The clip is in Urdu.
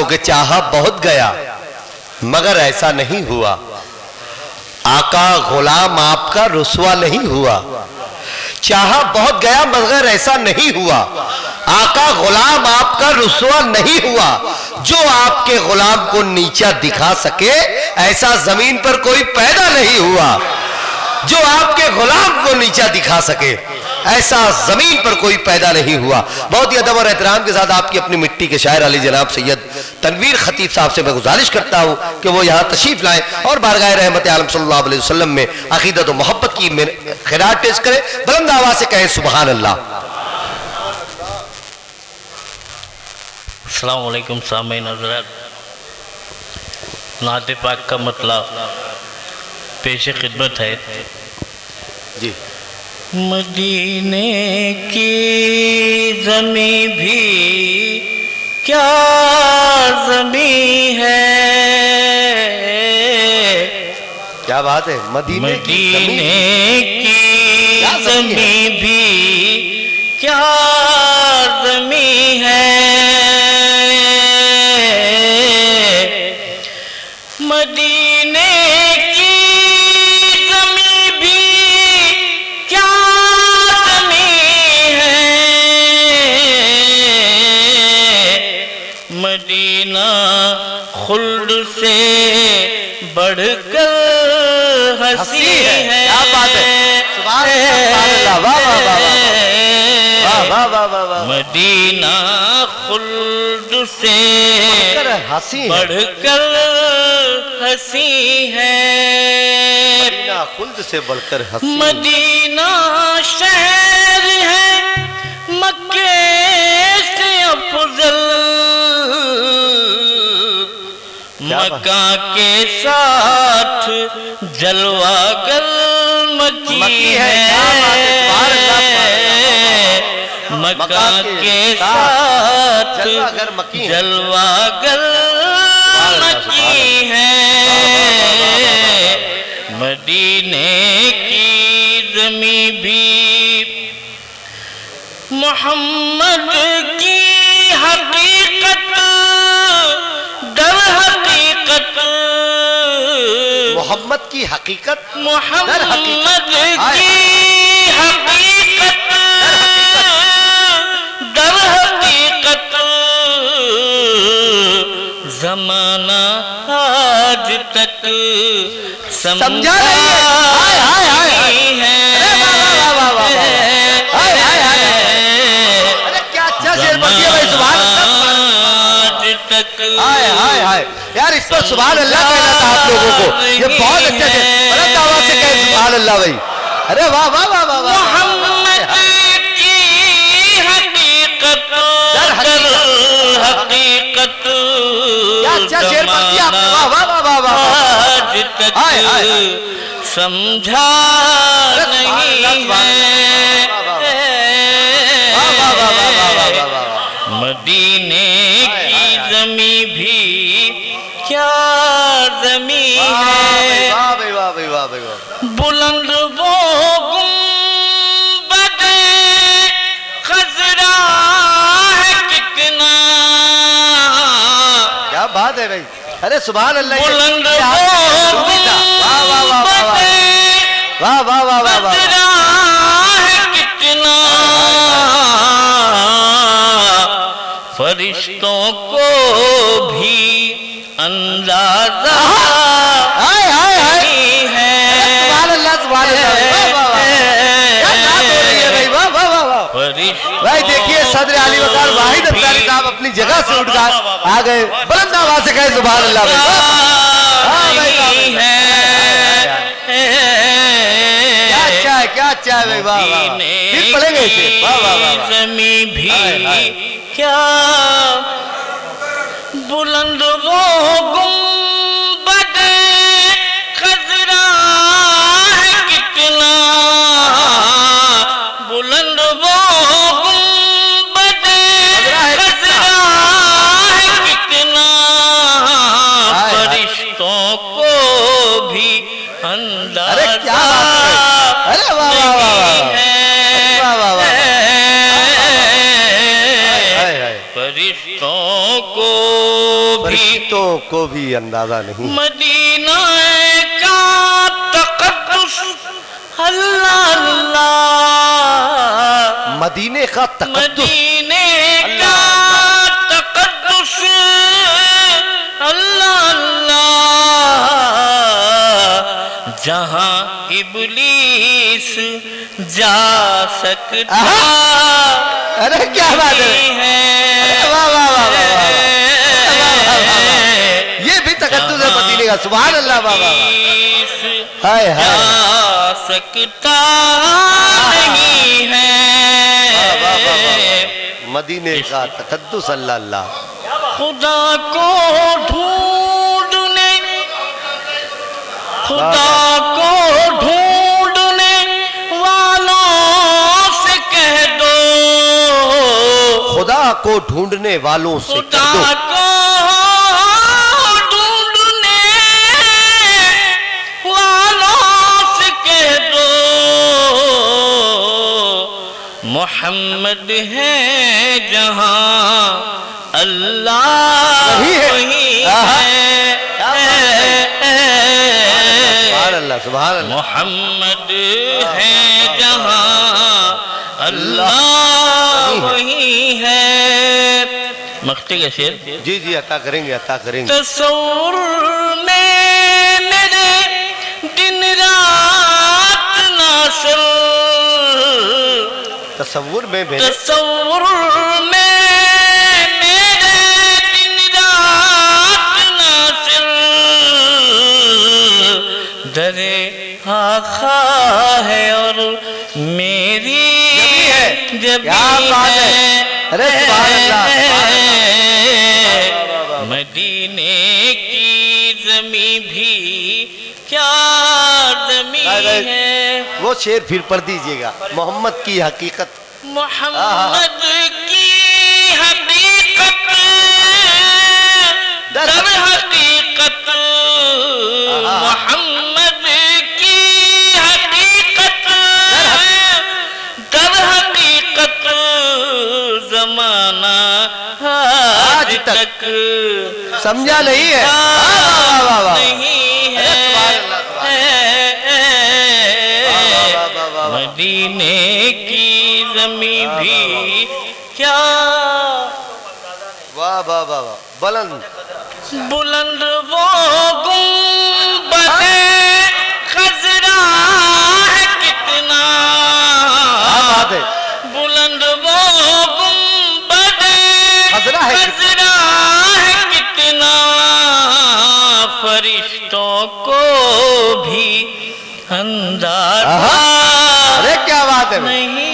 کہ چاہا بہت گیا مگر ایسا نہیں ہوا، آقا غلام آپ کا رسوا نہیں ہوا، چاہا بہت گیا مگر ایسا نہیں ہوا، آقا غلام آپ کا رسوا نہیں ہوا، جو آپ کے غلام کو نیچا دکھا سکے ایسا زمین پر کوئی پیدا نہیں ہوا، جو آپ کے غلام کو نیچا دکھا سکے ایسا زمین پر کوئی پیدا نہیں ہوا۔ بہت ہی ادب اور احترام کے ساتھ آپ کی اپنی مٹی کے شاعر علی جناب سید تنویر خطیب صاحب سے میں گزارش کرتا ہوں کہ وہ یہاں تشریف لائیں اور بارگاہ رحمت عالم صلی اللہ علیہ وسلم میں عقیدت و محبت کی خیرات پیش کریں، بلند آواز سے کہیں سبحان اللہ۔ السلام علیکم سامعین حضرات، نعت پاک کا مطلب پیش خدمت ہے۔ جی مدینے کی زمین بھی کیا زمین ہے، کیا بات ہے، مدینے کی زمین بھی کیا زمین ہے، مدینے خلد سے بڑھ کر ہنسی ہے، کیا بات ہے، سبحان اللہ، واہ واہ واہ واہ، مدینہ خلد سے بڑھ کر ہنسی ہے، مدینہ خلد سے بڑھ کر ہنسی، مدینہ شہر ہے مکے سے افضل، مکہ کے ساتھ جلوہ گر مکی ہے، مکہ کے ساتھ جلوہ گر مکی ہے، مدینے کی زمین بھی محمد کی حقیقت در حقیقت، محمد کی حقیقت، محمد کی حقیقت در حقیقت، زمانہ آج تک سمجھا نہیں ہے، یار اس پر سبحان اللہ کہنا تھا آپ لوگوں کو، یہ بہت اچھا ہے، بلند آواز سے کہیں سبحان اللہ بھائی، ارے واہ واہ واہ واہ، محمد کی حقیقت در حقیقت، کیا اچھا شعر پڑھ دیا آپ نے، واہ واہ واہ واہ، آج تک سمجھا نہیں ہے، مدینے کی زمین بھی کیا زمین ہے، بلند وہ گنبد خضرا ہے کتنا، کیا بات ہے بھائی، ارے سبحان اللہ، بلند وہ گنبد خضرا ہے کتنا، فرشتوں کو بھی اندازہ نہیں ہے، بھائی دیکھیے صدر علی وقار واحد انصاری صاحب اپنی جگہ سے اٹھ کر آ گئے، بلند آواز سے کہیں سبحان اللہ بھائی، کیا اچھا ہے، کیا اچھا ہے بھائی، واہ واہ، پھر پڑھیں گے اسے، واہ واہ واہ، زمین بھی کیا بلند وہ گنبد خضرا ہے کتنا، بلند وہ گنبد خضرا ہے کتنا، فرشتوں کو بھی اندازہ فرشتوں کو فرشتوں کو بھی اندازہ نہیں. مدینہ کا تقدس اللہ اللہ، مدینے کا تقدس مدینے کا تقدس اللہ اللہ، جہاں ابلیس جا سکتا ارے کیا بات ہے، واہ واہ واہ واہ، یہ بھی تقدس ہے مدینے کا. سبحان اللہ. واہ واہ ہائے جا سکتا نہیں ہے. مدینے کا تقدس اللہ اللہ. خدا کو ڈھونڈنے، خدا کو ڈھونڈنے والوں سے کہہ دو، خدا کو ڈھونڈنے والوں سے کہہ خدا دو، کو ڈھونڈنے والوں سے کہہ دو، محمد ہے جہاں اللہ وہی ہے. وہی سبحان اللہ سبحان اللہ. محمد ہے جہاں اللہ وہی ہے. مختی کا شعر. جی جی عطا کریں گے عطا کریں گے. تصور میں میرے دن رات ناصر، تصور میں بھی تصور میں میرے دن رات ناصر، درے آخا ہے اور میری جبی کیا بات ہے. ارے سبحان اللہ. مدینے کی زمین بھی کیا زمین ہے. وہ شعر پھر پڑھ دیجئے گا. محمد کی حقیقت، محمد کی حقیقت در حقیقت، محمد کی حقیقت در حقیقت، زمانہ آج تک سمجھا نہیں ہے. نہیں ہے. مدینے کی زمین بھی کیا واہ واہ واہ واہ. بلند بلند وہ گنبد خضرا ہے کتنا، بات ہے. بلند وہ گنبد خضرا ہے کتنا، فرشتوں کو بھی اندازہ ارے کیا بات ہے. نہیں